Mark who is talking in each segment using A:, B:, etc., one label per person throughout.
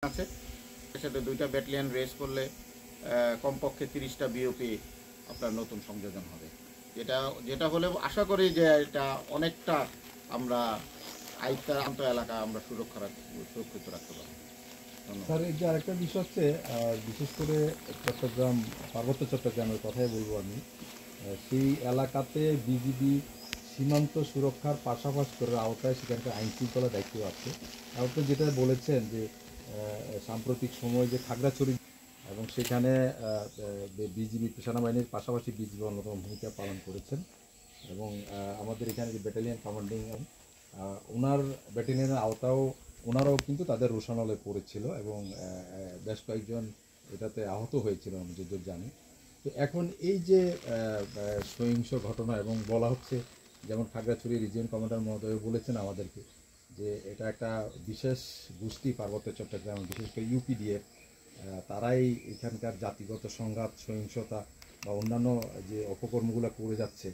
A: আছে, এর সাথে 2টা ব্যাটালিয়ন রেস করলে কমপক্ষে 30টা বিওপি আপনার নতুন সংযোজন হবে। যেটা হলে আশা করি যে এটা অনেকটা আমরা আয়ত্তান্ত এলাকা আমরা সুরক্ষিত রাখতে পারব।
B: স্যার, এই যে আরেকটা বিষয় হচ্ছে, বিশেষ করে চট্টগ্রাম, পার্বত্য চট্টগ্রামের কথাই বলবো আমি। সেই এলাকাতে বিজিবি সীমান্ত সুরক্ষার পাশাপাশি করে আওতায় সেখানকার আইন শৃঙ্খলা দায়িত্ব আছে। আপনি যেটা বলেছেন যে সাম্প্রতিক সময় যে খাগড়াছড়ি এবং সেখানে বিজিবি সেনাবাহিনীর পাশাপাশি বিজিবি অন্যতম ভূমিকা পালন করেছেন এবং আমাদের এখানে যে ব্যাটালিয়ন কমান্ডিং ওনার ব্যাটালিয়নের আওতাও ওনারাও কিন্তু তাদের রোশানলে পড়েছিল এবং বেশ কয়েকজন এটাতে আহত হয়েছিল আমি যতদূর জানি। তো এখন এই যে সহিংস ঘটনা এবং বলা হচ্ছে, যেমন খাগড়াছড়ি রিজিয়ন কমান্ডার মহোদয় বলেছেন আমাদেরকে যে এটা একটা বিশেষ গোষ্ঠী পার্বত্য চট্টগ্রাম, বিশেষ করে ইউপিডিএফ, তারাই এখানকার জাতিগত সংঘাত, সহিংসতা বা অন্যান্য যে অপকর্মগুলো করে যাচ্ছে।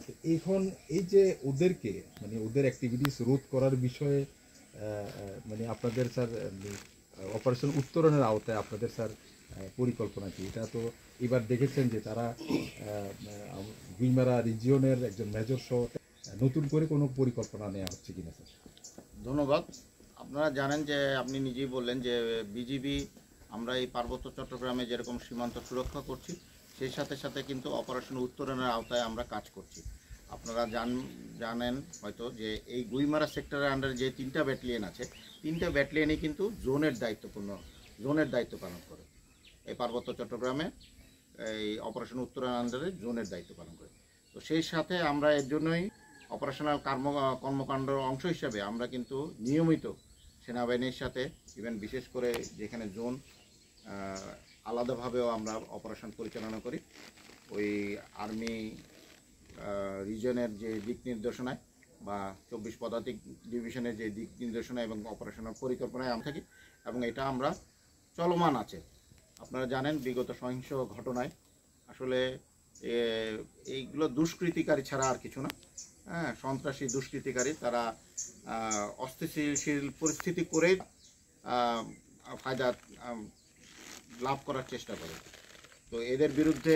B: তো এখন এই যে ওদেরকে মানে ওদের অ্যাক্টিভিটিস রোধ করার বিষয়ে মানে আপনাদের স্যার অপারেশন উত্তরণের আওতায় আপনাদের স্যার পরিকল্পনা কি? এটা তো এবার দেখেছেন যে তারা গুইমারা রিজিয়নের একজন মেজর সহ নতুন করে কোনো পরিকল্পনা নেওয়া হচ্ছে কিনা স্যার?
A: ধন্যবাদ। আপনারা জানেন যে আপনি নিজেই বললেন যে বিজিবি আমরা এই পার্বত্য চট্টগ্রামে যেরকম সীমান্ত সুরক্ষা করছি, সেই সাথে সাথে কিন্তু অপারেশন উত্তরণের আওতায় আমরা কাজ করছি। আপনারা জানেন হয়তো যে এই গুইমারা সেক্টরের আন্ডারে যে 3টা ব্যাটালিয়ন আছে, 3টা ব্যাটালিয়নই কিন্তু জোনের দায়িত্ব পালন করে। এই পার্বত্য চট্টগ্রামে এই অপারেশন উত্তরণ আন্ডারে জোনের দায়িত্ব পালন করে। তো সেই সাথে আমরা এর জন্যই অপারেশনাল কর্মকাণ্ডের অংশ হিসাবে আমরা কিন্তু নিয়মিত সেনাবাহিনীর সাথে, ইভেন বিশেষ করে যেখানে জোন আলাদাভাবেও আমরা অপারেশন পরিচালনা করি, ওই আর্মি রিজনের যে দিক নির্দেশনায় বা 24 পদাতিক ডিভিশনের যে দিক নির্দেশনা এবং অপারেশনাল পরিকল্পনায় আমরা থাকি এবং এটা আমরা চলমান আছে। আপনারা জানেন বিগত সহিংস ঘটনায় আসলে এইগুলো দুষ্কৃতিকারী ছাড়া আর কিছু না। হ্যাঁ, সন্ত্রাসী দুষ্কৃতিকারী, তারা অস্থিতিশীল পরিস্থিতি করে ফায়দা লাভ করার চেষ্টা করে। তো এদের বিরুদ্ধে